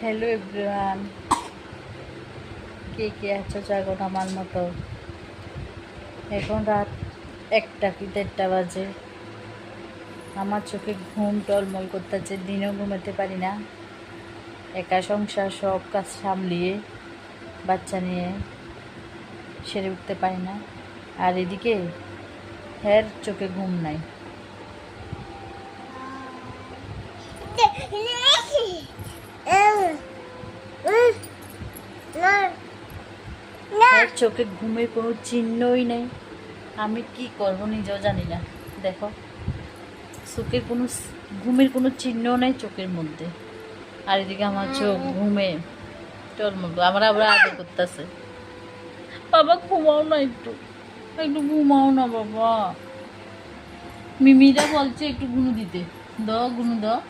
Hello everyone, কে কে আছো জাগো আমার মতো? এখন রাত 1টা কি 1:30 বাজে। আমার চোখে ঘুম টলমল করতেছে, দিনও ঘুমাতে পারি না। একা সংসার সব কাজ সামলিয়ে বাচ্চা নিয়ে সেরে উঠতে পারি না। আর এদিকে হ্যার চোখে ঘুম নাই। হ্যার চোখে ঘুমের কোনো চিহ্নই নেই। আমি কি করবো নিজেও জানি না। দেখো, চোখের কোনো ঘুমের কোনো চিহ্ন নেই চোখের মধ্যে। আর এদিকে আমার চোখ ঘুমে টলমল, আমার আবার আদর করতেছে। বাবা ঘুমাও না, একটু একটু ঘুমাও না বাবা। মিমিরা বলছে একটু গুনু দিতে, দাও গুনু দাও।